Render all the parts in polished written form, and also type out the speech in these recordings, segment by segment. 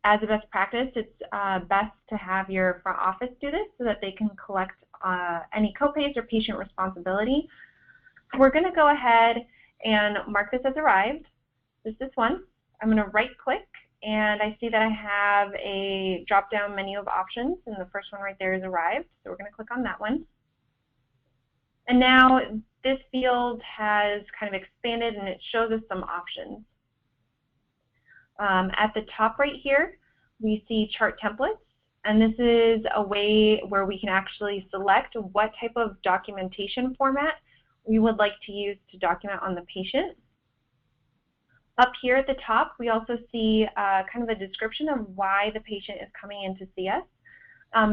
as a best practice, it's best to have your front office do this so that they can collect any copays or patient responsibility. We're going to go ahead and mark this as arrived. This one. I'm going to right-click, and I see that I have a drop-down menu of options, and the first one right there is arrived, so we're going to click on that one. And now this field has kind of expanded, and it shows us some options. At the top right here, we see chart templates, and this is a way where we can actually select what type of documentation format we would like to use to document on the patient. Up here at the top, we also see kind of a description of why the patient is coming in to see us.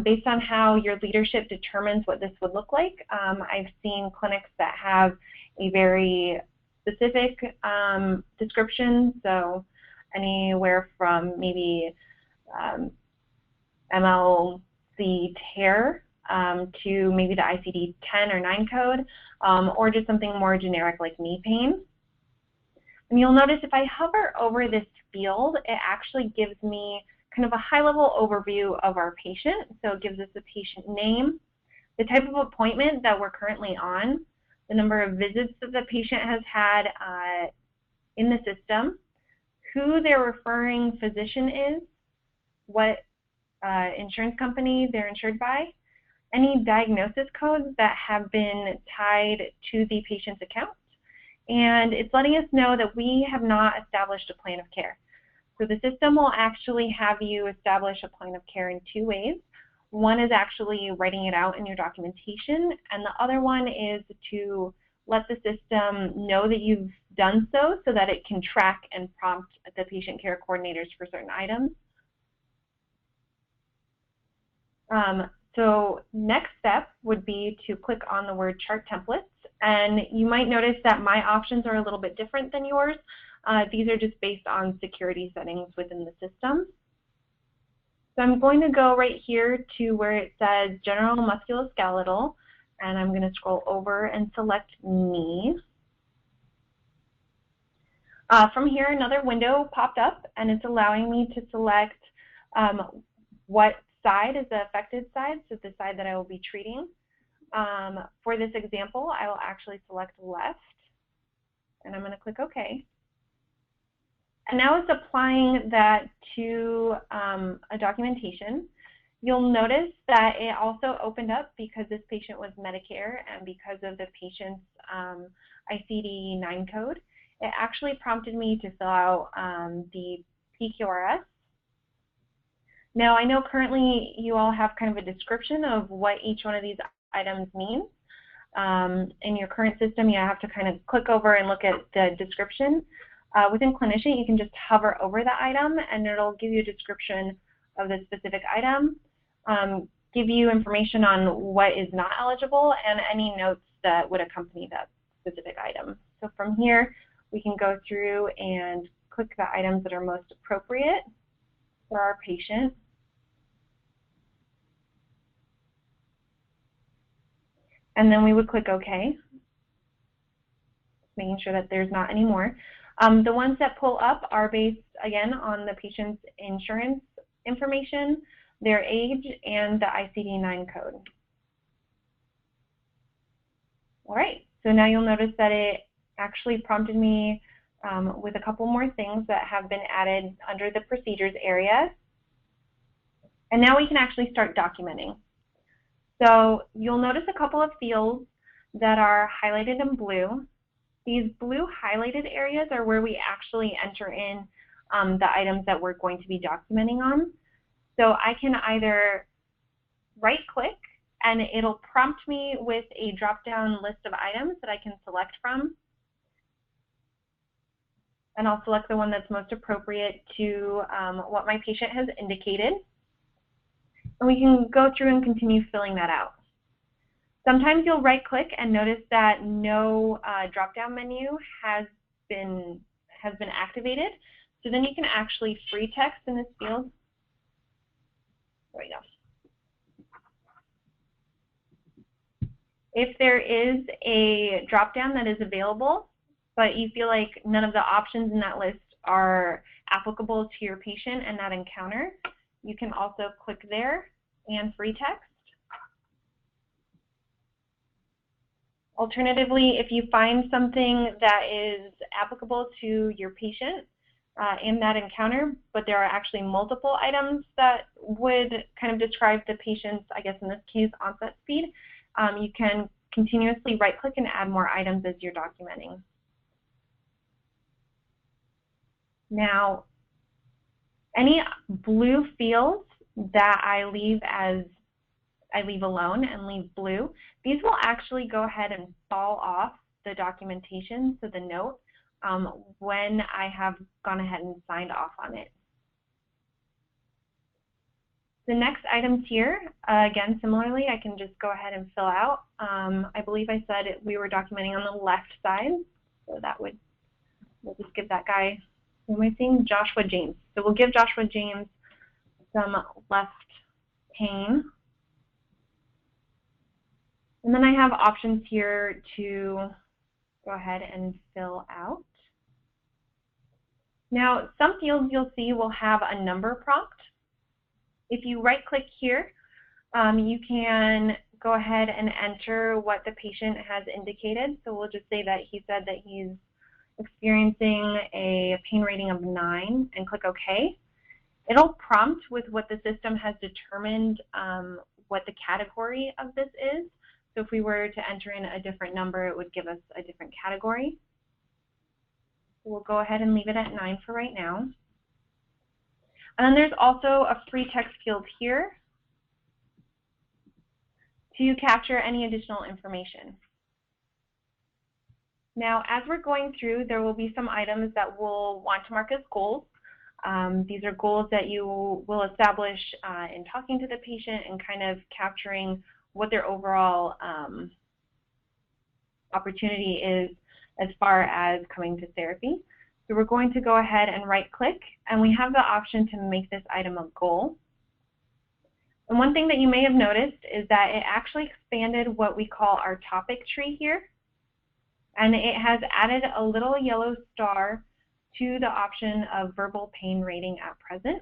Based on how your leadership determines what this would look like, I've seen clinics that have a very specific description, so anywhere from maybe MLC tear to maybe the ICD-10 or 9 code, or just something more generic like knee pain. And you'll notice if I hover over this field, it actually gives me kind of a high-level overview of our patient. So it gives us the patient name, the type of appointment that we're currently on, the number of visits that the patient has had in the system, who their referring physician is, what insurance company they're insured by, any diagnosis codes that have been tied to the patient's account, and it's letting us know that we have not established a plan of care. So the system will actually have you establish a plan of care in two ways. One is actually writing it out in your documentation, and the other one is to let the system know that you've done so that it can track and prompt the patient care coordinators for certain items. So next step would be to click on the word chart templates, and you might notice that my options are a little bit different than yours. These are just based on security settings within the system. So I'm going to go right here to where it says general musculoskeletal, and I'm going to scroll over and select knee. From here, another window popped up, and it's allowing me to select what side is the affected side, so the side that I will be treating. For this example, I will actually select left, and I'm going to click OK. And now it's applying that to a documentation. You'll notice that it also opened up because this patient was Medicare and because of the patient's ICD-9 code. It actually prompted me to fill out the PQRS. Now, I know currently you all have kind of a description of what each one of these items means. In your current system, you have to kind of click over and look at the description. Within Clinician, you can just hover over the item, and it'll give you a description of the specific item, give you information on what is not eligible, and any notes that would accompany that specific item. So from here, we can go through and click the items that are most appropriate for our patient. And then we would click OK, making sure that there's not any more. The ones that pull up are based, again, on the patient's insurance information, their age, and the ICD-9 code. All right, so now you'll notice that it actually prompted me with a couple more things that have been added under the procedures area. And now we can actually start documenting. So you'll notice a couple of fields that are highlighted in blue. These blue highlighted areas are where we actually enter in the items that we're going to be documenting on. So I can either right-click, and it'll prompt me with a drop-down list of items that I can select from. And I'll select the one that's most appropriate to what my patient has indicated. And we can go through and continue filling that out. Sometimes you'll right-click and notice that no drop-down menu has been activated. So then you can actually free text in this field. There we go. If there is a drop-down that is available, but you feel like none of the options in that list applicable to your patient and that encounter, you can also click there and free text. Alternatively, if you find something that is applicable to your patient in that encounter, but there are actually multiple items that would kind of describe the patient's, I guess in this case, onset speed, you can continuously right-click and add more items as you're documenting. Now, any blue fields that I leave alone and leave blue, these will actually go ahead and fall off the documentation, so the note, when I have gone ahead and signed off on it. The next items here, again, similarly, I can just go ahead and fill out. I believe I said we were documenting on the left side, so that would, we'll just give that guy, who am I seeing? Joshua James. So we'll give Joshua James some left pane. And then I have options here to go ahead and fill out. Now, some fields you'll see will have a number prompt. If you right-click here, you can go ahead and enter what the patient has indicated. So we'll just say that he said that he's experiencing a pain rating of 9 and click OK. It'll prompt with what the system has determined what the category of this is. So if we were to enter in a different number, it would give us a different category. We'll go ahead and leave it at 9 for right now. And then there's also a free text field here to capture any additional information. Now, as we're going through, there will be some items that we'll want to mark as goals. These are goals that you will establish in talking to the patient and kind of capturing what their overall opportunity is as far as coming to therapy. So we're going to go ahead and right-click, and we have the option to make this item a goal. And one thing that you may have noticed is that it actually expanded what we call our topic tree here, and it has added a little yellow star to the option of verbal pain rating at present.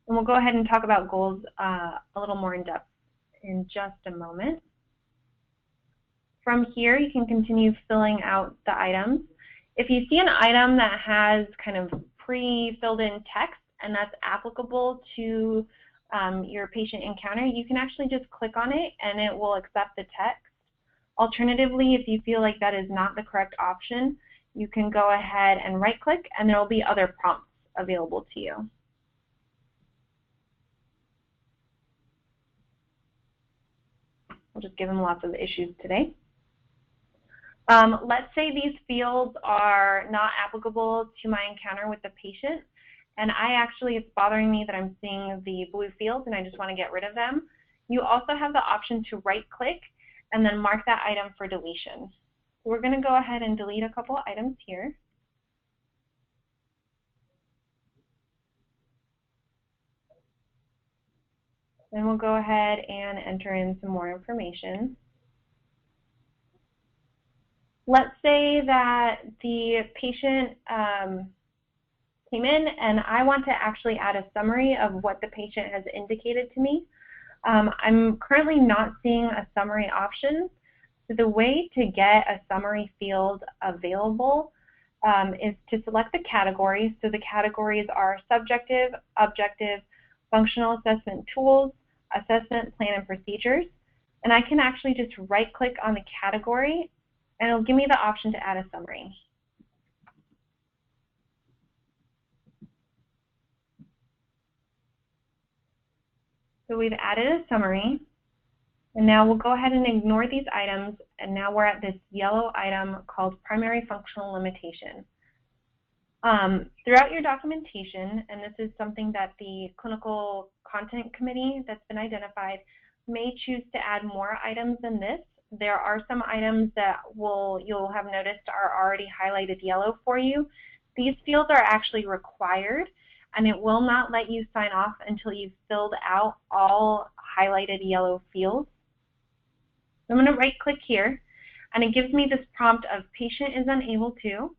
And we'll go ahead and talk about goals a little more in depth in just a moment. From here, you can continue filling out the items. If you see an item that has kind of pre-filled in text and that's applicable to your patient encounter, you can actually just click on it and it will accept the text. Alternatively, if you feel like that is not the correct option, you can go ahead and right-click and there will be other prompts available to you. We'll just give them lots of issues today. Let's say these fields are not applicable to my encounter with the patient, and it's bothering me that I'm seeing the blue fields and I just want to get rid of them. You also have the option to right-click and then mark that item for deletion. So we're going to go ahead and delete a couple items here. Then we'll go ahead and enter in some more information. Let's say that the patient came in and I want to actually add a summary of what the patient has indicated to me. I'm currently not seeing a summary option. So the way to get a summary field available is to select the categories. So the categories are subjective, objective, functional assessment tools, assessment plan and procedures. And I can actually just right-click on the category and it'll give me the option to add a summary. So we've added a summary, and now we'll go ahead and ignore these items, and now we're at this yellow item called primary functional limitation. Throughout your documentation, and this is something that the clinical content committee that's been identified may choose to add more items than this. There are some items that you'll have noticed are already highlighted yellow for you. These fields are actually required, and it will not let you sign off until you've filled out all highlighted yellow fields. So I'm going to right-click here, and it gives me this prompt of patient is unable to,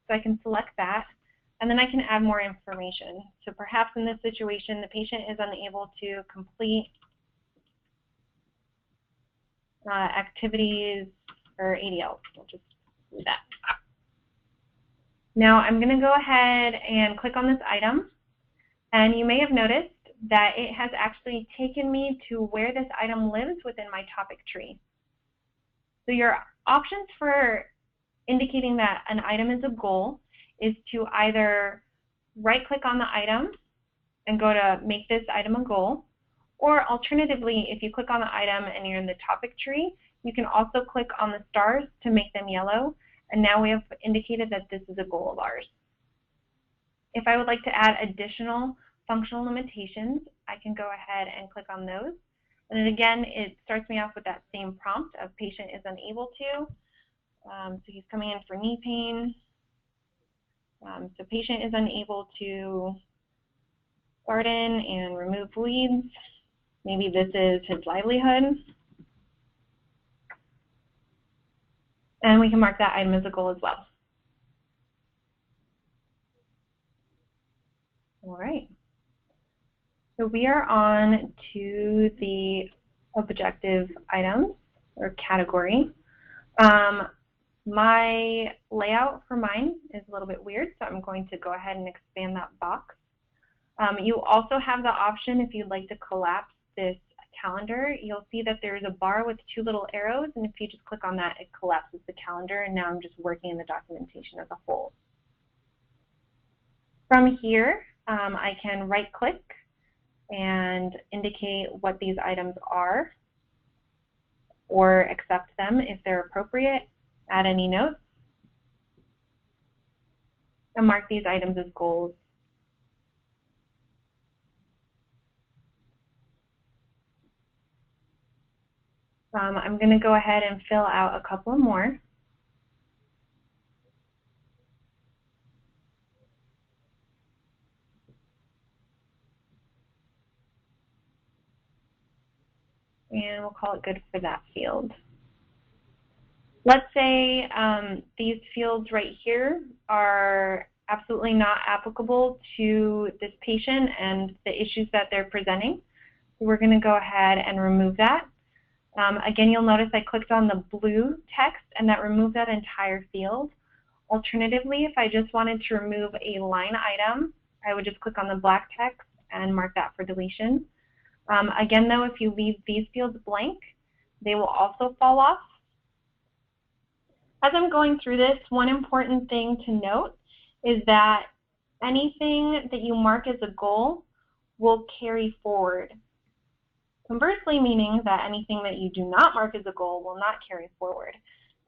so I can select that. And then I can add more information. So perhaps in this situation, the patient is unable to complete activities or ADLs. We'll just do that. Now I'm going to go ahead and click on this item. And you may have noticed that it has actually taken me to where this item lives within my topic tree. So your options for indicating that an item is a goal is to either right-click on the item and go to make this item a goal, or alternatively, if you click on the item and you're in the topic tree, you can also click on the stars to make them yellow, and now we have indicated that this is a goal of ours. If I would like to add additional functional limitations, I can go ahead and click on those. And then again, it starts me off with that same prompt of patient is unable to. So he's coming in for knee pain. So patient is unable to garden and remove weeds. Maybe this is his livelihood. And we can mark that item as a goal as well. All right. So we are on to the objective items or category. My layout for mine is a little bit weird, so I'm going to go ahead and expand that box. You also have the option, if you'd like to collapse this calendar, you'll see that there's a bar with two little arrows, and if you just click on that, it collapses the calendar, and now I'm just working in the documentation as a whole. From here, I can right-click and indicate what these items are, or accept them if they're appropriate, add any notes, and mark these items as goals. I'm going to go ahead and fill out a couple more. And we'll call it good for that field. Let's say these fields right here are absolutely not applicable to this patient and the issues that they're presenting. So we're going to go ahead and remove that. Again, you'll notice I clicked on the blue text and that removed that entire field. Alternatively, if I just wanted to remove a line item, I would just click on the black text and mark that for deletion. Again, though, if you leave these fields blank, they will also fall off. As I'm going through this, one important thing to note is that anything that you mark as a goal will carry forward. Conversely, meaning that anything that you do not mark as a goal will not carry forward.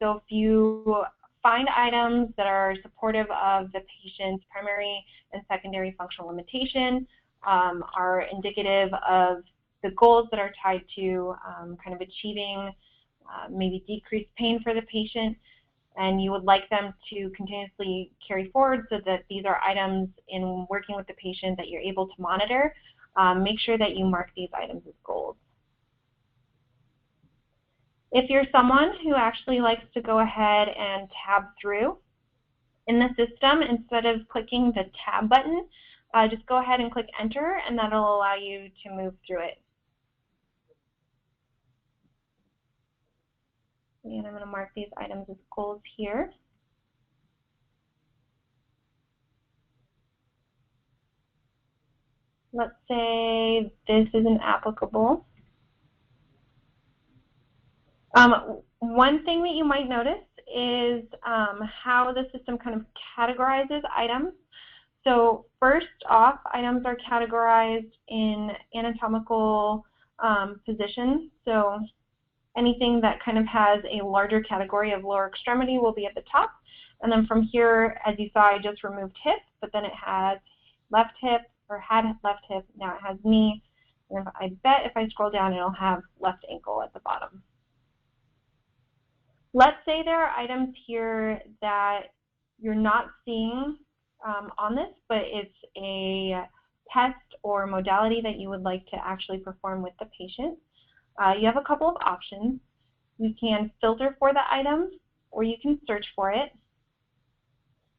So if you find items that are supportive of the patient's primary and secondary functional limitation, are indicative of the goals that are tied to kind of achieving maybe decreased pain for the patient, and you would like them to continuously carry forward so that these are items in working with the patient that you're able to monitor, make sure that you mark these items as goals. If you're someone who actually likes to go ahead and tab through in the system, instead of clicking the tab button, just go ahead and click enter, and that'll allow you to move through it. And I'm going to mark these items as goals here. Let's say this isn't applicable. One thing that you might notice is how the system kind of categorizes items. So first off, items are categorized in anatomical positions. So anything that kind of has a larger category of lower extremity will be at the top. And then from here, as you saw, I just removed hip, but then it has left hip, or had left hip, now it has knee. And I bet if I scroll down, it'll have left ankle at the bottom. Let's say there are items here that you're not seeing on this, but it's a test or modality that you would like to actually perform with the patient. You have a couple of options. You can filter for the item, or you can search for it.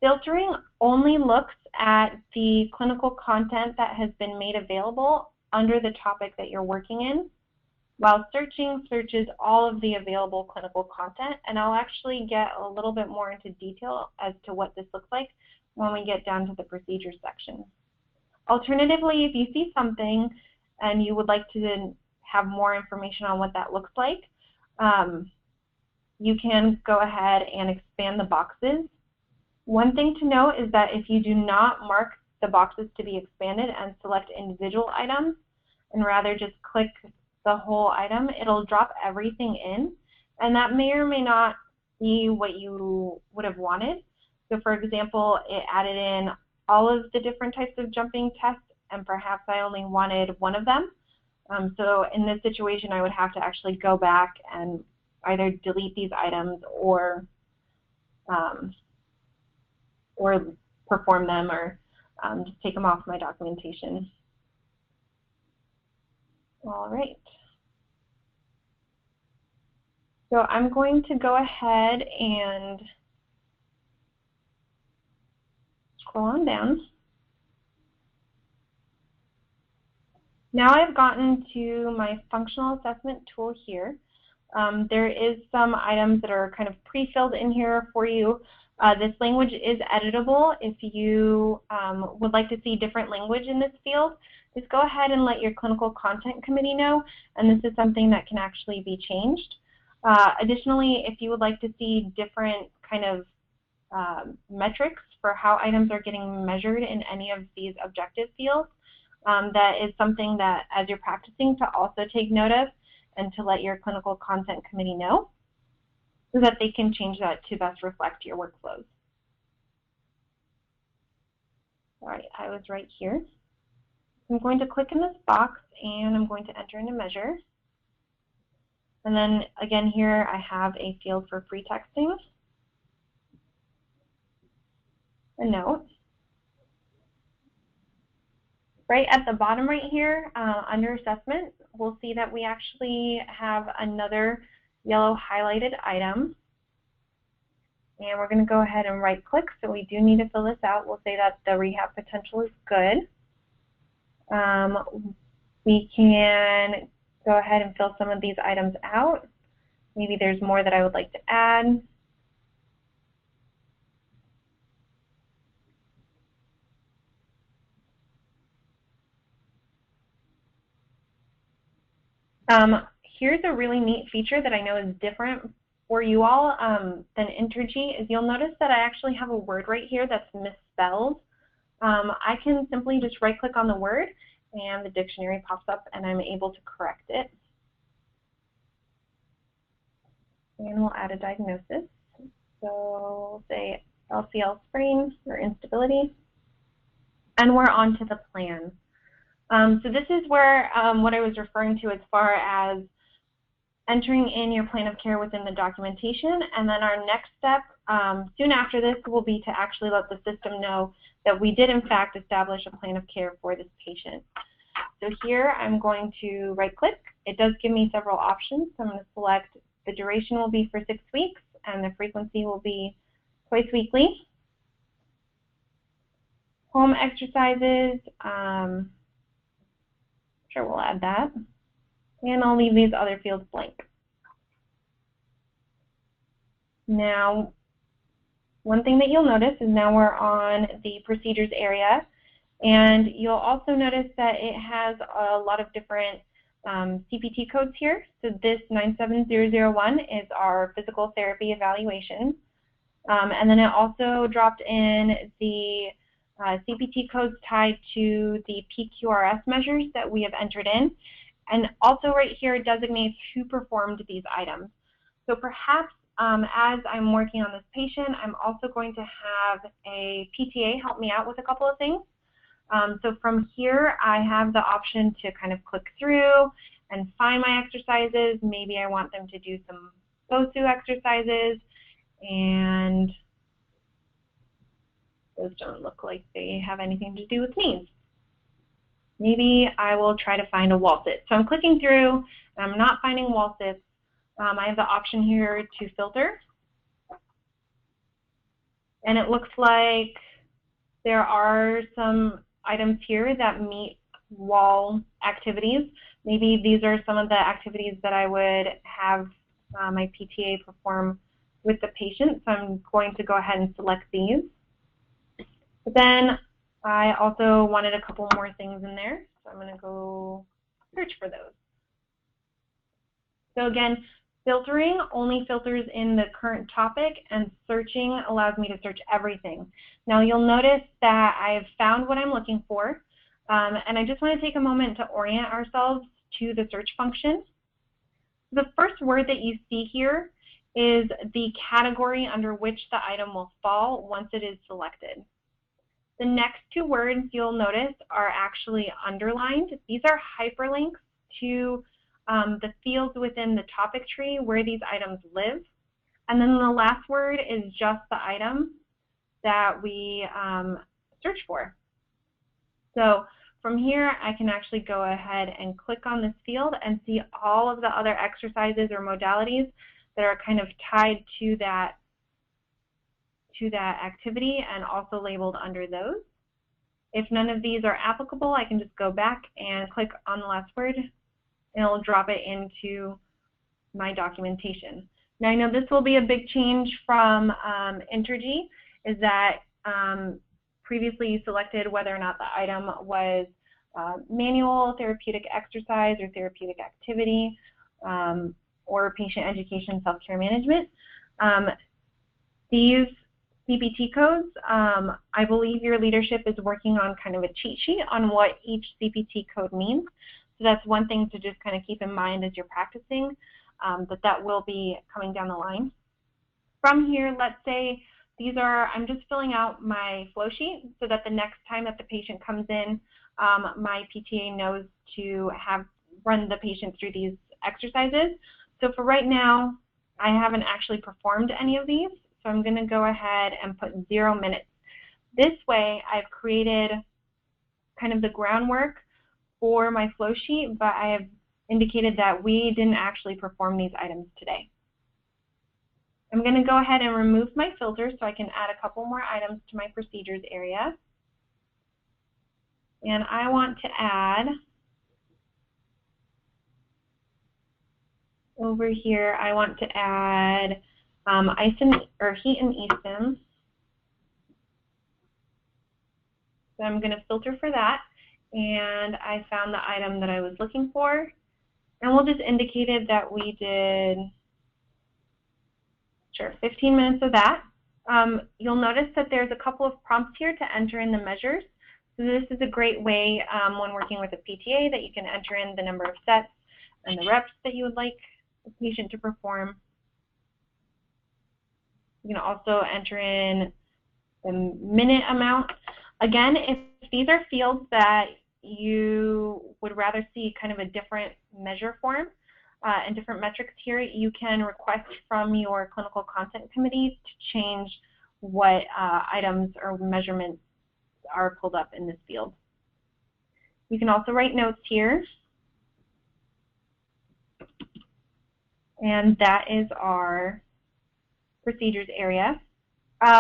Filtering only looks at the clinical content that has been made available under the topic that you're working in, while searching searches all of the available clinical content, and I'll actually get a little bit more into detail as to what this looks like when we get down to the procedures section. Alternatively, if you see something and you would like to have more information on what that looks like, you can go ahead and expand the boxes. One thing to note is that if you do not mark the boxes to be expanded and select individual items, and rather just click the whole item, it'll drop everything in, and that may or may not be what you would have wanted. So for example, it added in all of the different types of jumping tests, and perhaps I only wanted one of them. So in this situation, I would have to actually go back and either delete these items or perform them, or just take them off my documentation. All right. So I'm going to go ahead and scroll on down. Now I've gotten to my functional assessment tool here. There is some items that are kind of pre-filled in here for you. This language is editable. If you would like to see different language in this field, just go ahead and let your clinical content committee know, and this is something that can actually be changed. Additionally, if you would like to see different kind of metrics for how items are getting measured in any of these objective fields, that is something that as you're practicing to also take note of and to let your clinical content committee know so that they can change that to best reflect your workflows. All right, I was right here. I'm going to click in this box and I'm going to enter in a measure. And then again here I have a field for free texting, a note. Right at the bottom right here under assessment, we'll see that we actually have another yellow highlighted item. And we're going to go ahead and right click, so we do need to fill this out. We'll say that the rehab potential is good. We can go ahead and fill some of these items out. Maybe there's more that I would like to add. Here's a really neat feature that I know is different for you all than Entergy, is you'll notice that I actually have a word right here that's misspelled. I can simply just right click on the word and the dictionary pops up and I'm able to correct it. And we'll add a diagnosis. So we'll say LCL sprain or instability. And we're on to the plan. So this is where what I was referring to as far as entering in your plan of care within the documentation, and then our next step soon after this will be to actually let the system know that we did in fact establish a plan of care for this patient. So here I'm going to right click. It does give me several options. So I'm going to select the duration will be for 6 weeks and the frequency will be twice weekly. Home exercises, sure we'll add that. And I'll leave these other fields blank. Now, one thing that you'll notice is now we're on the procedures area, and you'll also notice that it has a lot of different CPT codes here. So this 97001 is our physical therapy evaluation. And then it also dropped in the CPT codes tied to the PQRS measures that we have entered in. And also right here it designates who performed these items. So perhaps as I'm working on this patient, I'm also going to have a PTA help me out with a couple of things. So from here I have the option to kind of click through and find my exercises. Maybe I want them to do some BOSU exercises, and those don't look like they have anything to do with knees. Maybe I will try to find a wall sit. So I'm clicking through, and I'm not finding wall sits. I have the option here to filter. And it looks like there are some items here that meet wall activities. Maybe these are some of the activities that I would have my PTA perform with the patient, so I'm going to go ahead and select these. But then I also wanted a couple more things in there, so I'm going to go search for those. So again, filtering only filters in the current topic, and searching allows me to search everything. Now you'll notice that I've found what I'm looking for, and I just want to take a moment to orient ourselves to the search function. The first word that you see here is the category under which the item will fall once it is selected. The next two words you'll notice are actually underlined. These are hyperlinks to the fields within the topic tree where these items live. And then the last word is just the item that we search for. So from here, I can actually go ahead and click on this field and see all of the other exercises or modalities that are kind of tied to that activity and also labeled under those. If none of these are applicable, I can just go back and click on the last word, and it'll drop it into my documentation. Now I know this will be a big change from Entergy, is that previously you selected whether or not the item was manual, therapeutic exercise, or therapeutic activity, or patient education, self-care management. These CPT codes, I believe your leadership is working on kind of a cheat sheet on what each CPT code means. So that's one thing to just kind of keep in mind as you're practicing, that will be coming down the line. From here, let's say these are, I'm just filling out my flow sheet so that the next time that the patient comes in, my PTA knows to run the patient through these exercises. So for right now, I haven't actually performed any of these, so I'm going to go ahead and put 0 minutes. This way, I've created kind of the groundwork for my flow sheet, but I have indicated that we didn't actually perform these items today. I'm going to go ahead and remove my filter so I can add a couple more items to my procedures area. And I want to add, over here, I want to add heat and e-stim. So I'm going to filter for that, and I found the item that I was looking for. And we'll just indicate it that we did, 15 minutes of that. You'll notice that there's a couple of prompts here to enter in the measures. So this is a great way when working with a PTA that you can enter in the number of sets and the reps that you would like the patient to perform. You can also enter in the minute amount. Again, if these are fields that you would rather see kind of a different measure form and different metrics here, you can request from your clinical content committee to change what items or measurements are pulled up in this field. You can also write notes here. And that is our procedures area.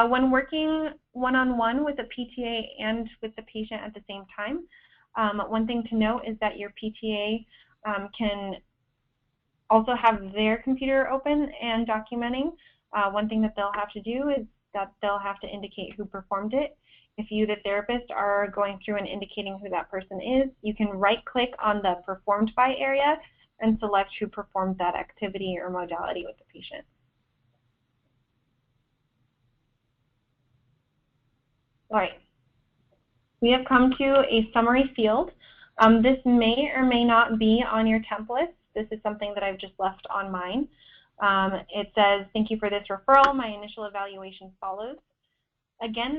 When working one-on-one with a PTA and with the patient at the same time, one thing to note is that your PTA can also have their computer open and documenting. One thing that they'll have to do is that they'll have to indicate who performed it. If you, the therapist, are going through and indicating who that person is, you can right-click on the Performed By area and select who performed that activity or modality with the patient. All right, we have come to a summary field. This may or may not be on your templates. This is something that I've just left on mine. It says, thank you for this referral. My initial evaluation follows. Again,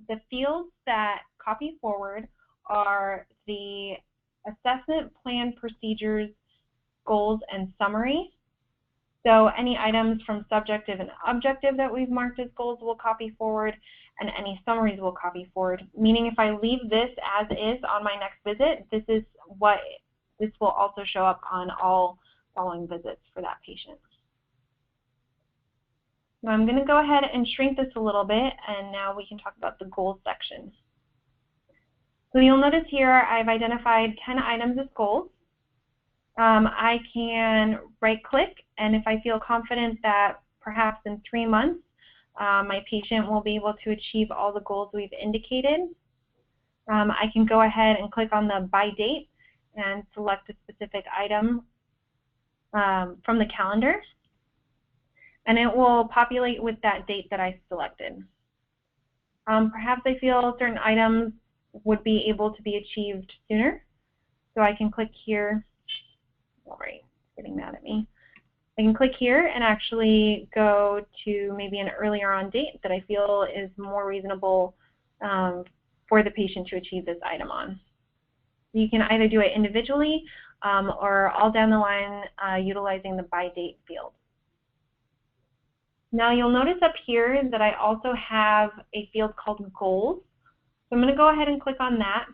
the fields that copy forward are the assessment plan, procedures, goals, and summary. So any items from subjective and objective that we've marked as goals will copy forward, and any summaries will copy forward. Meaning if I leave this as is on my next visit, this will also show up on all following visits for that patient. Now I'm going to go ahead and shrink this a little bit, and now we can talk about the goals section. So you'll notice here I've identified 10 items as goals. I can right-click, and if I feel confident that perhaps in 3 months my patient will be able to achieve all the goals we've indicated, I can go ahead and click on the by date and select a specific item from the calendar, and it will populate with that date that I selected. Perhaps I feel certain items would be able to be achieved sooner, so I can click here. All right, it's getting mad at me. I can click here and actually go to maybe an earlier on date that I feel is more reasonable for the patient to achieve this item on. You can either do it individually or all down the line utilizing the by date field. Now you'll notice up here that I also have a field called goals. So I'm going to go ahead and click on that,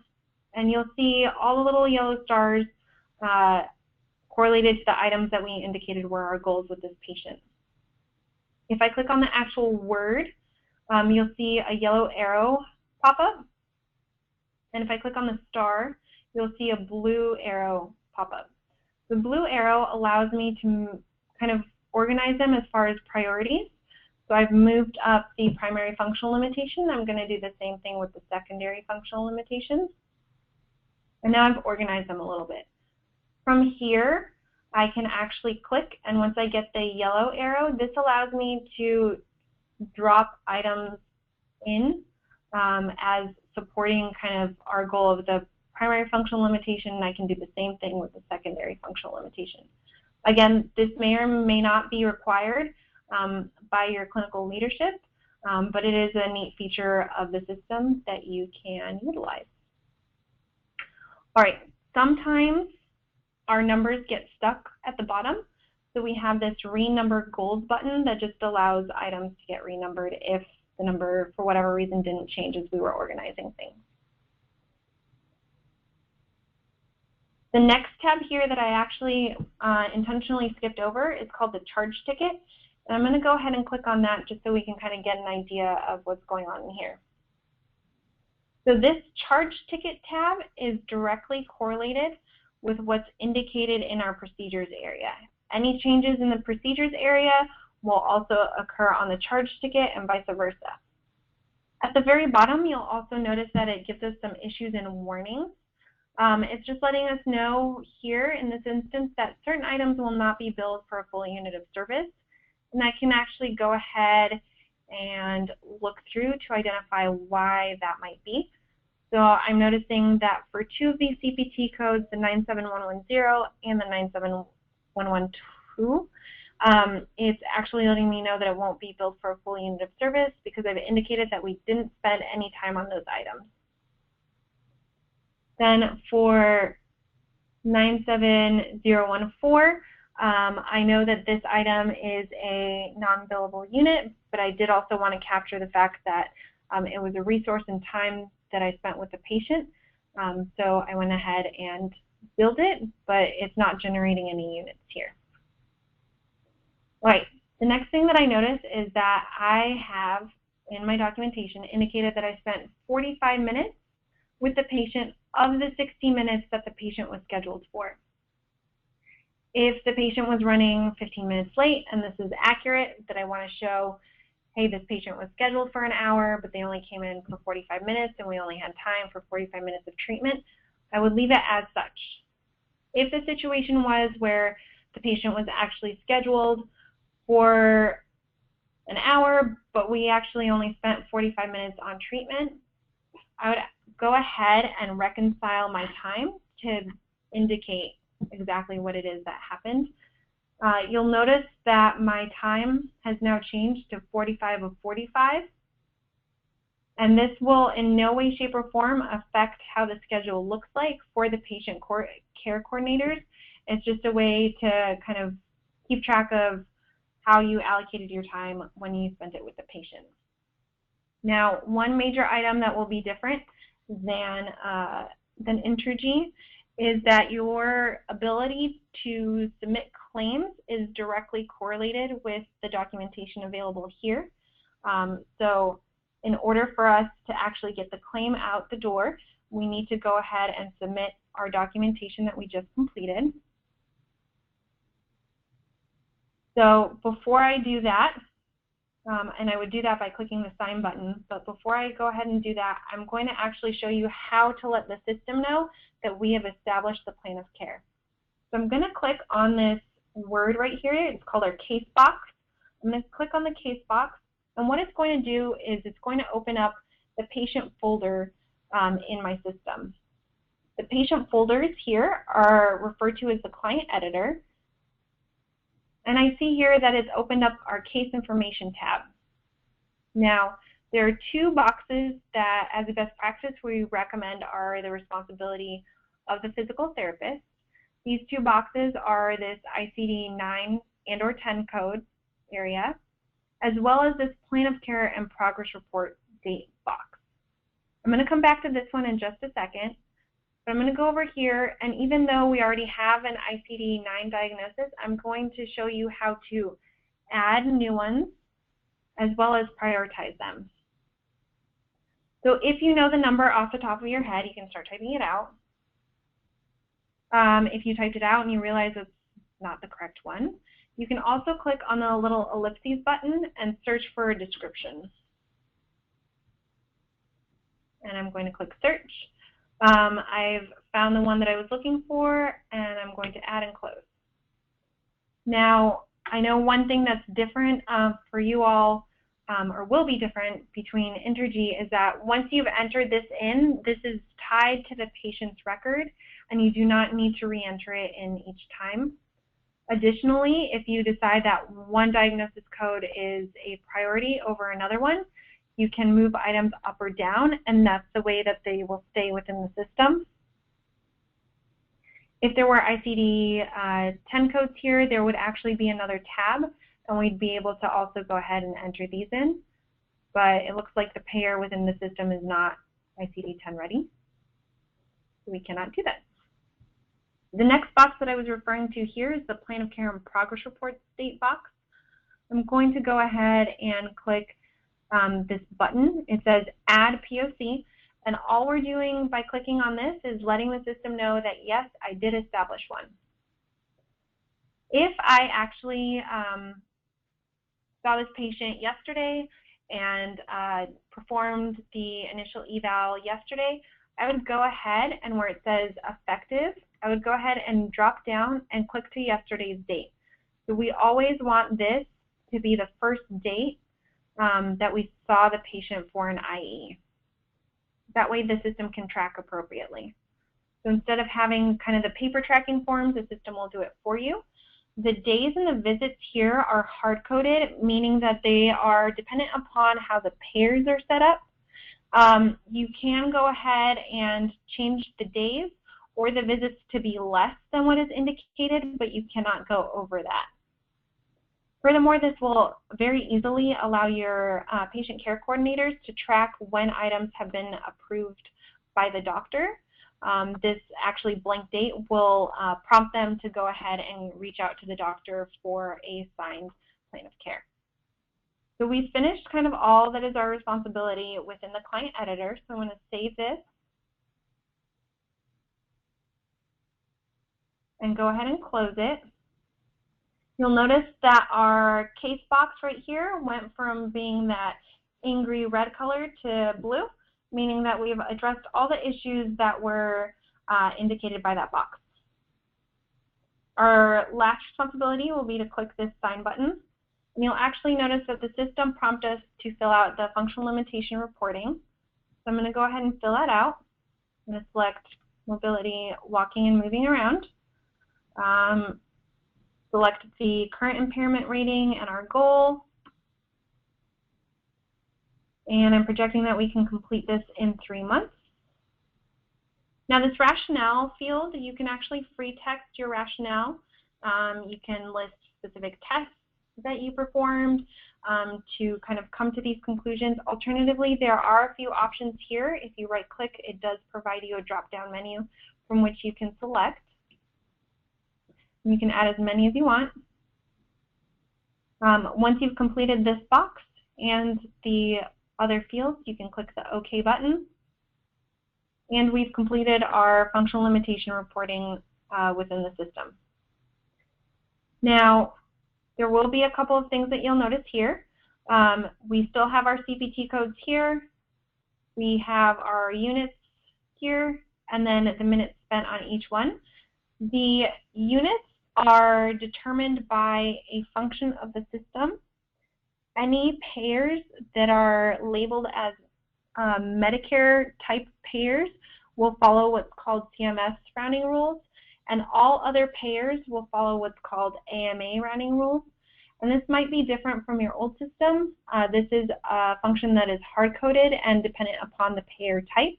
and you'll see all the little yellow stars correlated to the items that we indicated were our goals with this patient. If I click on the actual word, you'll see a yellow arrow pop up, and if I click on the star, you'll see a blue arrow pop up. The blue arrow allows me to kind of organize them as far as priorities. So I've moved up the primary functional limitation. I'm going to do the same thing with the secondary functional limitations. And now I've organized them a little bit. From here, I can actually click, and once I get the yellow arrow, this allows me to drop items in as supporting kind of our goal of the primary functional limitation, and I can do the same thing with the secondary functional limitation. Again, this may or may not be required by your clinical leadership, but it is a neat feature of the system that you can utilize. All right, sometimes our numbers get stuck at the bottom, so we have this renumber goals button that just allows items to get renumbered if the number, for whatever reason, didn't change as we were organizing things. The next tab here that I actually intentionally skipped over is called the charge ticket. And I'm going to go ahead and click on that just so we can kind of get an idea of what's going on in here. So this charge ticket tab is directly correlated with what's indicated in our procedures area. Any changes in the procedures area will also occur on the charge ticket and vice versa. At the very bottom, you'll also notice that it gives us some issues and warnings. It's just letting us know here in this instance that certain items will not be billed for a full unit of service. And I can actually go ahead and look through to identify why that might be. So I'm noticing that for 2 of these CPT codes, the 97110 and the 97112, it's actually letting me know that it won't be billed for a full unit of service because I've indicated that we didn't spend any time on those items. Then for 97014, I know that this item is a non-billable unit, but I did also want to capture the fact that it was a resource and time that I spent with the patient. So I went ahead and billed it, but it's not generating any units here. All right, the next thing that I noticed is that I have in my documentation indicated that I spent 45 minutes with the patient of the 60 minutes that the patient was scheduled for. If the patient was running 15 minutes late and this is accurate, that I want to show, hey, this patient was scheduled for an hour, but they only came in for 45 minutes and we only had time for 45 minutes of treatment, I would leave it as such. If the situation was where the patient was actually scheduled for an hour, but we actually only spent 45 minutes on treatment, I would go ahead and reconcile my time to indicate exactly what it is that happened. You'll notice that my time has now changed to 45 of 45, and this will in no way, shape, or form affect how the schedule looks like for the patient care coordinators. It's just a way to kind of keep track of how you allocated your time when you spent it with the patient. Now, one major item that will be different than Entergy is that your ability to submit claims is directly correlated with the documentation available here. So in order for us to actually get the claim out the door, we need to go ahead and submit our documentation that we just completed. So before I do that, and I would do that by clicking the sign button, but before I go ahead and do that, I'm going to actually show you how to let the system know that we have established the plan of care. So I'm going to click on this word right here. It's called our case box. I'm going to click on the case box, and what it's going to do is it's going to open up the patient folder in my system. The patient folders here are referred to as the client editor. And I see here that it's opened up our case information tab. Now, there are two boxes that, as a best practice, we recommend are the responsibility of the physical therapist. These two boxes are this ICD-9 and/or 10 code area, as well as this plan of care and progress report date box. I'm going to come back to this one in just a second. But I'm going to go over here, and even though we already have an ICD-9 diagnosis, I'm going to show you how to add new ones as well as prioritize them. So if you know the number off the top of your head, you can start typing it out. If you typed it out and you realize it's not the correct one, you can also click on the little ellipses button and search for a description. And I'm going to click search. I've found the one that I was looking for, and I'm going to add and close. Now, I know one thing that's different for you all, or will be different between Entergy, is that once you've entered this in, this is tied to the patient's record, and you do not need to re-enter it in each time. Additionally, if you decide that one diagnosis code is a priority over another one, you can move items up or down, and that's the way that they will stay within the system. If there were ICD-10 codes here, there would actually be another tab, and we'd be able to also go ahead and enter these in. But it looks like the payer within the system is not ICD-10 ready, so we cannot do that. The next box that I was referring to here is the Plan of Care and Progress Report State box. I'm going to go ahead and click this button. It says Add POC, and all we're doing by clicking on this is letting the system know that, yes, I did establish one. If I actually saw this patient yesterday and performed the initial eval yesterday, I would go ahead and where it says effective, I would go ahead and drop down and click to yesterday's date. So we always want this to be the first date that we saw the patient for an IE. That way the system can track appropriately. So instead of having kind of the paper tracking forms, the system will do it for you. The days and the visits here are hard-coded, meaning that they are dependent upon how the pairs are set up. You can go ahead and change the days or the visits to be less than what is indicated, but you cannot go over that. Furthermore, this will very easily allow your patient care coordinators to track when items have been approved by the doctor. This actually blank date will prompt them to go ahead and reach out to the doctor for a signed plan of care. So we've finished kind of all that is our responsibility within the client editor. So I'm going to save this and go ahead and close it. You'll notice that our case box right here went from being that angry red color to blue, meaning that we've addressed all the issues that were indicated by that box. Our last responsibility will be to click this sign button. And you'll actually notice that the system prompts us to fill out the functional limitation reporting. So I'm going to go ahead and fill that out. I'm going to select mobility, walking and moving around. Select the current impairment rating and our goal. And I'm projecting that we can complete this in 3 months. Now this rationale field, you can actually free text your rationale. You can list specific tests that you performed to kind of come to these conclusions. Alternatively, there are a few options here. If you right click, it does provide you a drop down menu from which you can select. You can add as many as you want. Once you've completed this box and the other fields, you can click the OK button. And we've completed our functional limitation reporting within the system. Now, there will be a couple of things that you'll notice here. We still have our CPT codes here. We have our units here, and then the minutes spent on each one. The units are determined by a function of the system. Any payers that are labeled as Medicare type payers will follow what's called CMS rounding rules, and all other payers will follow what's called AMA rounding rules. And this might be different from your old system. This is a function that is hard-coded and dependent upon the payer type.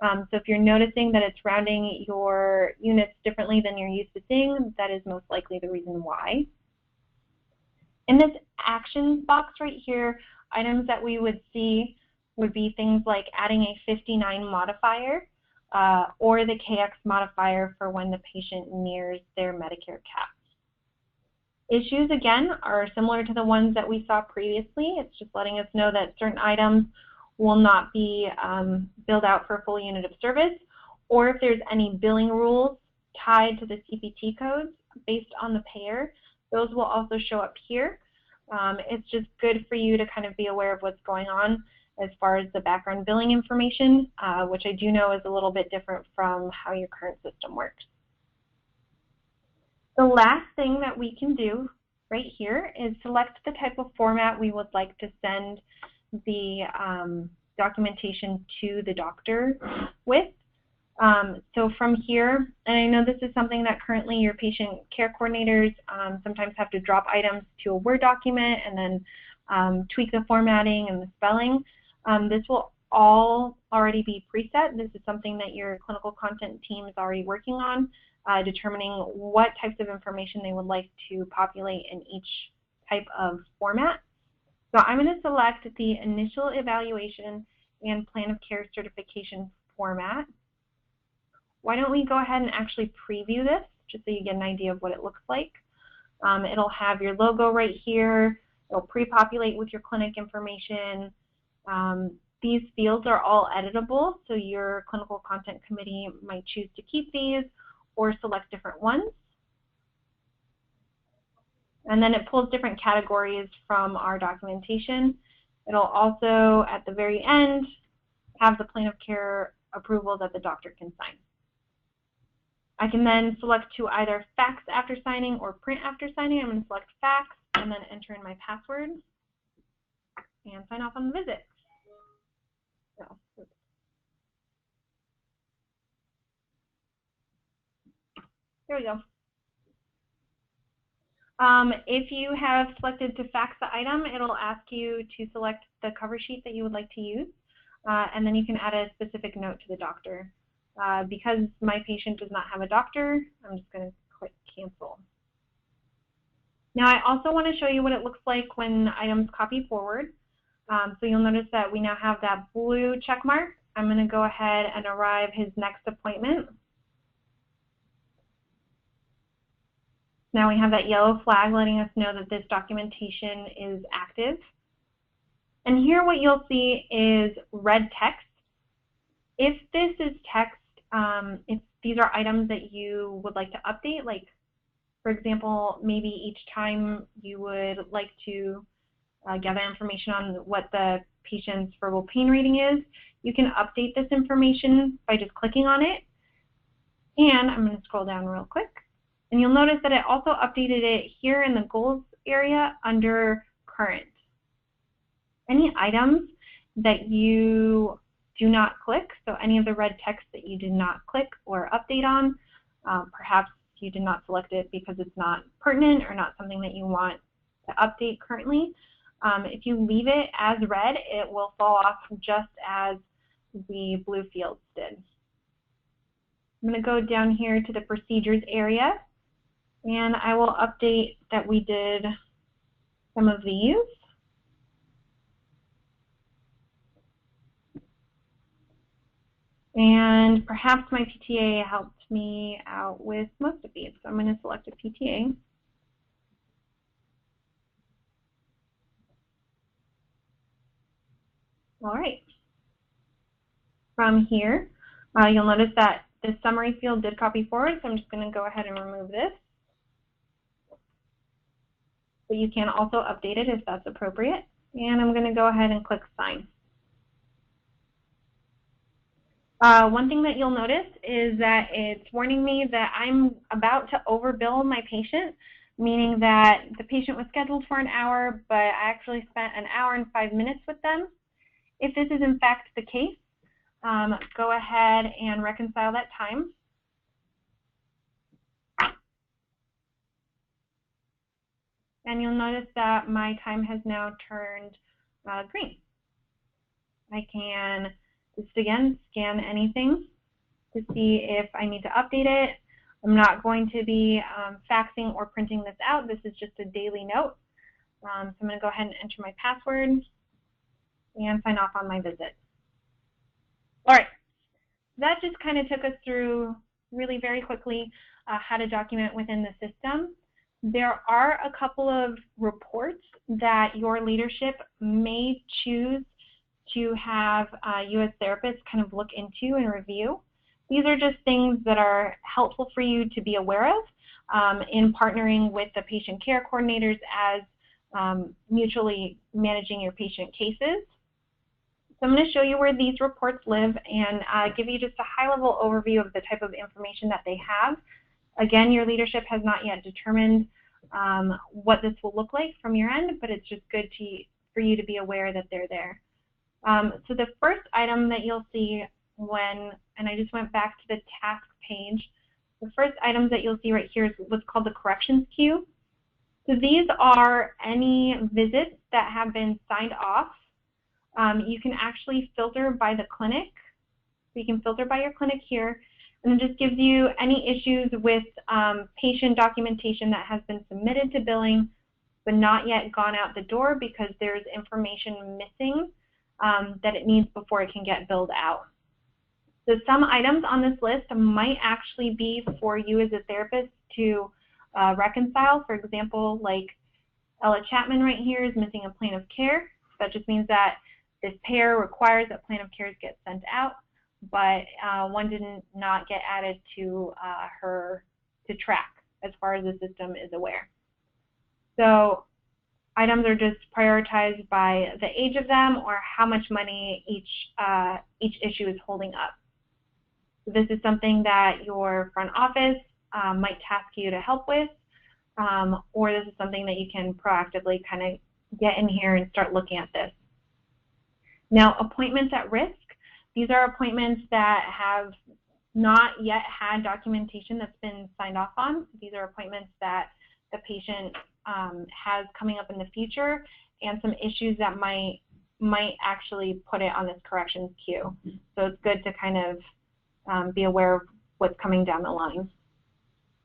So if you're noticing that it's rounding your units differently than you're used to seeing, that is most likely the reason why. In this actions box right here, items that we would see would be things like adding a 59 modifier or the KX modifier for when the patient nears their Medicare cap. Issues, again, are similar to the ones that we saw previously. It's just letting us know that certain items will not be billed out for a full unit of service, or if there's any billing rules tied to the CPT codes based on the payer, those will also show up here. It's just good for you to kind of be aware of what's going on as far as the background billing information, which I do know is a little bit different from how your current system works. The last thing that we can do right here is select the type of format we would like to send the documentation to the doctor with. So from here, and I know this is something that currently your patient care coordinators sometimes have to drop items to a Word document and then tweak the formatting and the spelling. This will all already be preset. This is something that your clinical content team is already working on, determining what types of information they would like to populate in each type of format. So I'm going to select the initial evaluation and plan of care certification format. Why don't we go ahead and actually preview this just so you get an idea of what it looks like. It'll have your logo right here. It'll pre-populate with your clinic information. These fields are all editable, so your clinical content committee might choose to keep these or select different ones. And then it pulls different categories from our documentation. It'll also, at the very end, have the plan of care approval that the doctor can sign. I can then select to either fax after signing or print after signing. I'm going to select fax and then enter in my password and sign off on the visit. So, there we go. If you have selected to fax the item, it'll ask you to select the cover sheet that you would like to use, and then you can add a specific note to the doctor. Because my patient does not have a doctor, I'm just going to click cancel. Now I also want to show you what it looks like when items copy forward. So you'll notice that we now have that blue check mark. I'm going to go ahead and arrive his next appointment. Now we have that yellow flag letting us know that this documentation is active. And here what you'll see is red text. If this is text, if these are items that you would like to update, like for example, maybe each time you would like to gather information on what the patient's verbal pain rating is, you can update this information by just clicking on it. And I'm going to scroll down real quick. And you'll notice that it also updated it here in the goals area under current. Any items that you do not click, so any of the red text that you did not click or update on, perhaps you did not select it because it's not pertinent or not something that you want to update currently. If you leave it as red, it will fall off just as the blue fields did. I'm going to go down here to the procedures area, and I will update that we did some of these. And perhaps my PTA helped me out with most of these. So I'm going to select a PTA. All right. From here, you'll notice that this summary field did copy forward, so I'm just going to go ahead and remove this. But you can also update it if that's appropriate. And I'm going to go ahead and click Sign. One thing that you'll notice is that it's warning me that I'm about to overbill my patient, meaning that the patient was scheduled for an hour, but I actually spent an hour and 5 minutes with them. If this is in fact the case, go ahead and reconcile that time. And you'll notice that my time has now turned green. I can just again scan anything to see if I need to update it. I'm not going to be faxing or printing this out. This is just a daily note. So I'm going to go ahead and enter my password and sign off on my visit. All right, that just kind of took us through really very quickly how to document within the system. There are a couple of reports that your leadership may choose to have you as therapists kind of look into and review. These are just things that are helpful for you to be aware of in partnering with the patient care coordinators as mutually managing your patient cases. So I'm going to show you where these reports live and give you just a high-level overview of the type of information that they have. Again, your leadership has not yet determined what this will look like from your end, but it's just good for you to be aware that they're there. So the first item that you'll see and I just went back to the task page, the first items that you'll see right here is what's called the corrections queue. So these are any visits that have been signed off. You can actually filter by the clinic. So you can filter by your clinic here, and it just gives you any issues with patient documentation that has been submitted to billing but not yet gone out the door because there's information missing that it needs before it can get billed out. So some items on this list might actually be for you as a therapist to reconcile. For example, like Ella Chapman right here is missing a plan of care. That just means that this payer requires that plan of cares get sent out, but one did not get added to her to track as far as the system is aware. So items are just prioritized by the age of them or how much money each issue is holding up. So this is something that your front office might task you to help with, or this is something that you can proactively kind of get in here and start looking at this. Now, appointments at risk. These are appointments that have not yet had documentation that's been signed off on. These are appointments that the patient has coming up in the future and some issues that might actually put it on this corrections queue. So it's good to kind of be aware of what's coming down the line.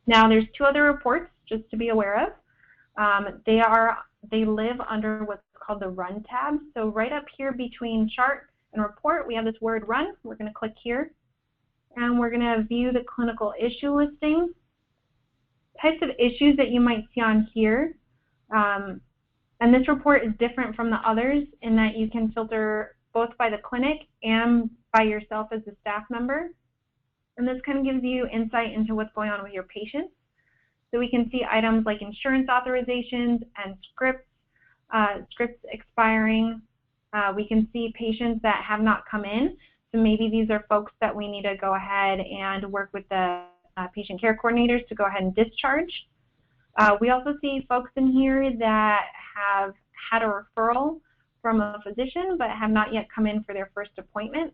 Now, there's two other reports just to be aware of. They live under what's called the Run tab. So right up here between chart and report, we have this word Run. We're going to click here, and we're going to view the clinical issue listing. Types of issues that you might see on here. And this report is different from the others in that you can filter both by the clinic and by yourself as a staff member. And this kind of gives you insight into what's going on with your patients. So we can see items like insurance authorizations and scripts expiring. We can see patients that have not come in. So maybe these are folks that we need to go ahead and work with the patient care coordinators to go ahead and discharge. We also see folks in here that have had a referral from a physician but have not yet come in for their first appointment.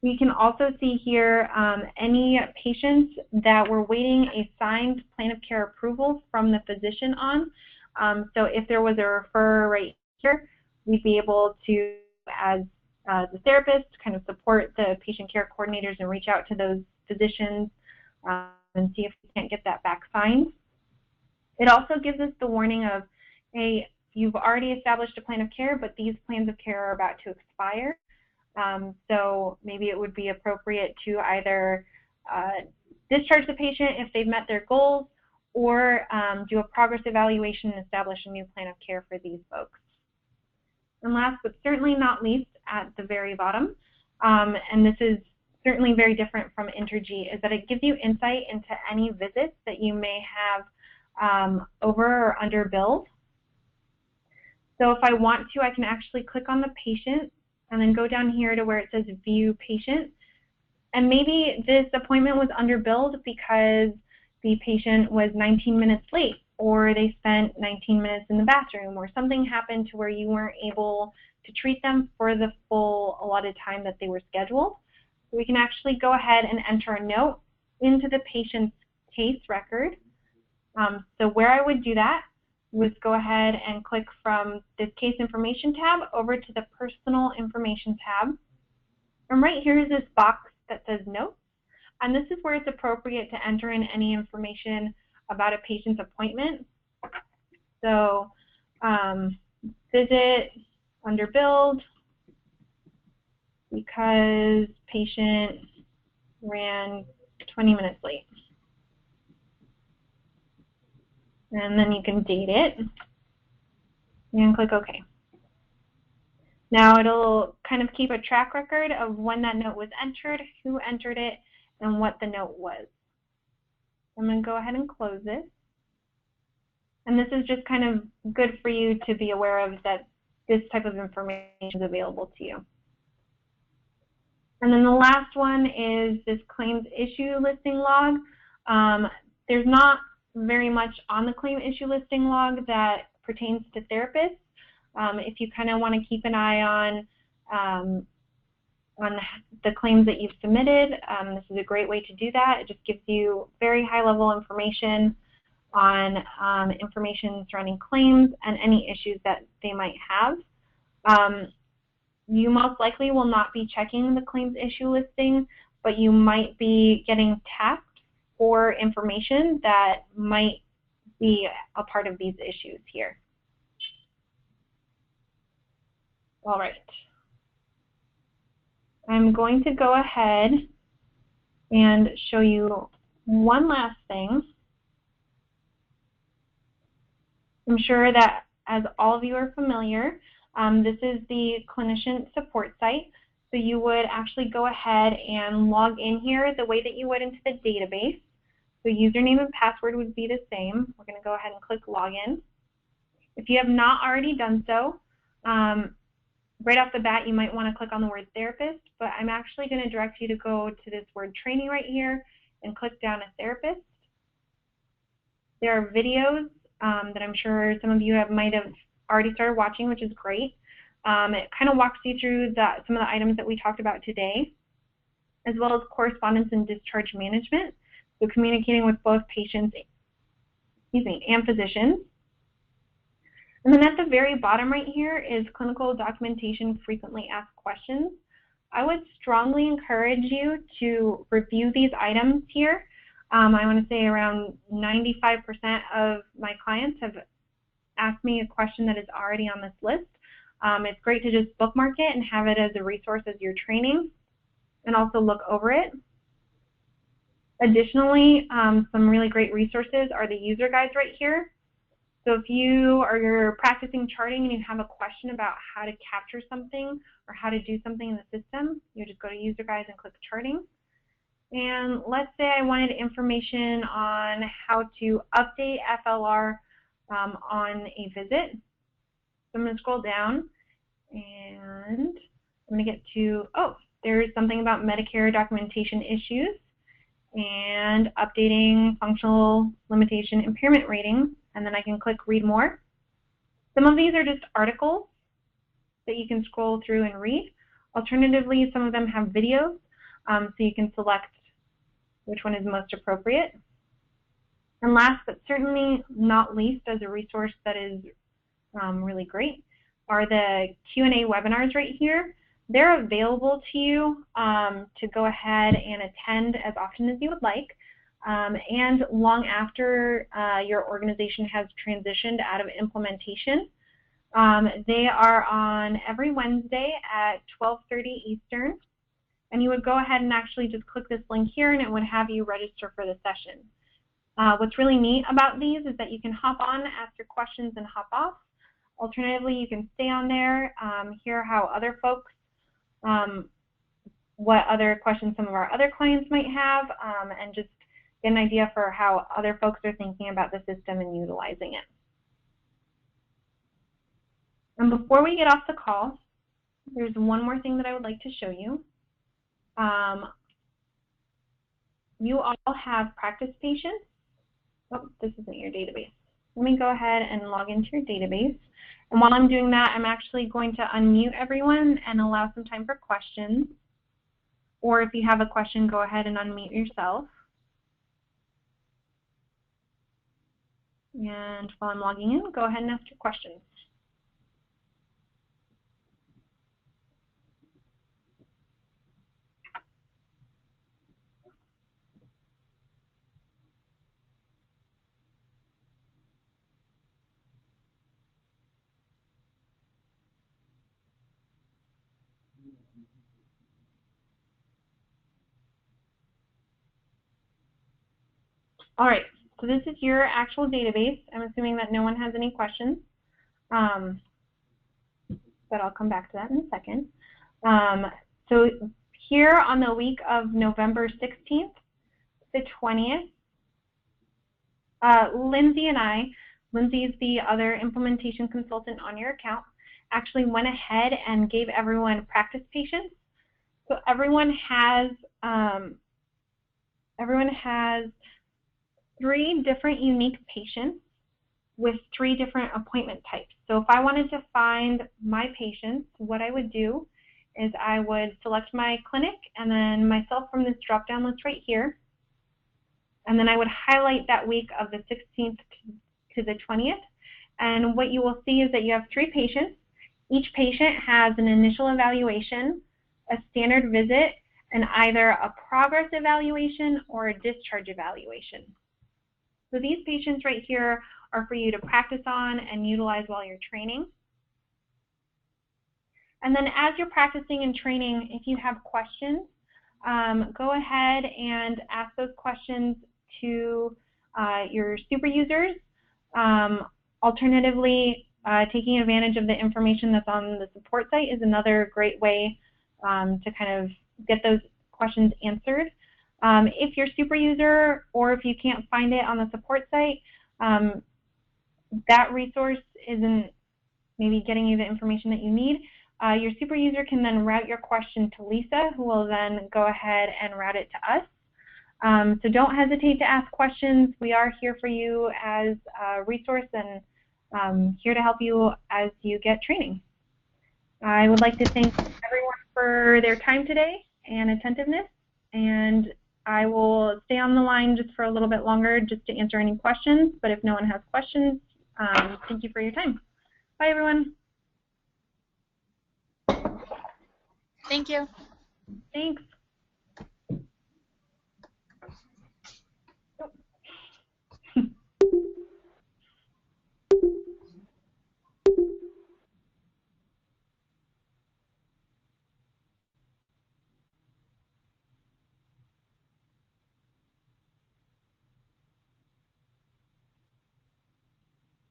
We can also see here any patients that were waiting a signed plan of care approval from the physician on. So if there was a referrer right here, we'd be able to, as the therapist, kind of support the patient care coordinators and reach out to those physicians and see if we can't get that back signed. It also gives us the warning of, hey, you've already established a plan of care, but these plans of care are about to expire. So maybe it would be appropriate to either discharge the patient if they've met their goals, or do a progress evaluation and establish a new plan of care for these folks. And last but certainly not least, at the very bottom, and this is certainly very different from Entergy, is that it gives you insight into any visits that you may have over or under billed. So if I want to, I can actually click on the patient and then go down here to where it says View Patient. And maybe this appointment was underbilled because the patient was 19 minutes late, or they spent 19 minutes in the bathroom, or something happened to where you weren't able to treat them for the full allotted time that they were scheduled. So we can actually go ahead and enter a note into the patient's case record. So where I would do that was go ahead and click from this Case Information tab over to the Personal Information tab. And right here is this box that says Notes. And this is where it's appropriate to enter in any information about a patient's appointment. So visit underbilled because patient ran 20 minutes late. And then you can date it and click OK. Now it'll kind of keep a track record of when that note was entered, who entered it, and what the note was. I'm going to go ahead and close this. And this is just kind of good for you to be aware of, that this type of information is available to you. And then the last one is this claims issue listing log. There's not very much on the claim issue listing log that pertains to therapists. If you kind of want to keep an eye on the claims that you've submitted, this is a great way to do that. It just gives you very high-level information on information surrounding claims and any issues that they might have. You most likely will not be checking the claims issue listing, but you might be getting tasked for information that might be a part of these issues here. All right. I'm going to go ahead and show you one last thing. I'm sure that as all of you are familiar, this is the clinician support site. So you would actually go ahead and log in here the way that you would into the database. So username and password would be the same. We're going to go ahead and click login. If you have not already done so, right off the bat, you might want to click on the word therapist, but I'm actually going to direct you to go to this word training right here and click down a therapist. There are videos that I'm sure some of you might have already started watching, which is great. It kind of walks you through some of the items that we talked about today, as well as correspondence and discharge management, so communicating with both patients, and physicians. And then at the very bottom right here is clinical documentation frequently asked questions. I would strongly encourage you to review these items here. I want to say around 95% of my clients have asked me a question that is already on this list. It's great to just bookmark it and have it as a resource as you're training, and also look over it. Additionally, some really great resources are the user guides right here. So if you're practicing charting and you have a question about how to capture something or how to do something in the system, you just go to user guides and click charting. And let's say I wanted information on how to update FLR on a visit. So I'm going to scroll down and I'm going to get to, there's something about Medicare documentation issues and updating functional limitation impairment ratings, and then I can click read more. Some of these are just articles that you can scroll through and read. Alternatively, some of them have videos, so you can select which one is most appropriate. And last but certainly not least, as a resource that is really great, are the Q&A webinars right here. They're available to you to go ahead and attend as often as you would like, and long after your organization has transitioned out of implementation. They are on every Wednesday at 12:30 Eastern. And you would go ahead and actually just click this link here, and it would have you register for the session. What's really neat about these is that you can hop on, ask your questions, and hop off. Alternatively, you can stay on there, hear how other folks, what other questions some of our other clients might have, and just get an idea for how other folks are thinking about the system and utilizing it. And before we get off the call, there's one more thing that I would like to show you. You all have practice patients. Oh, this isn't your database. Let me go ahead and log into your database. And while I'm doing that, I'm actually going to unmute everyone and allow some time for questions. Or if you have a question, go ahead and unmute yourself. And while I'm logging in, go ahead and ask your questions. All right, so this is your actual database. I'm assuming that no one has any questions, but I'll come back to that in a second. So here on the week of November 16th, the 20th, Lindsay and I, Lindsay is the other implementation consultant on your account, actually went ahead and gave everyone practice patients. So everyone has 3 different unique patients with 3 different appointment types. So if I wanted to find my patients, what I would do is I would select my clinic and then myself from this drop-down list right here. And then I would highlight that week of the 16th to the 20th. And what you will see is that you have 3 patients. Each patient has an initial evaluation, a standard visit, and either a progress evaluation or a discharge evaluation. So these patients right here are for you to practice on and utilize while you're training. And then as you're practicing and training, if you have questions, go ahead and ask those questions to your super users. Alternatively, taking advantage of the information that's on the support site is another great way to kind of get those questions answered. If you're super user or if you can't find it on the support site, that resource isn't maybe getting you the information that you need. Your super user can then route your question to Lisa, who will then go ahead and route it to us. So don't hesitate to ask questions. We are here for you as a resource and here to help you as you get training. I would like to thank everyone for their time today and attentiveness, and I will stay on the line just for a little bit longer just to answer any questions, but if no one has questions, thank you for your time. Bye, everyone. Thank you. Thanks.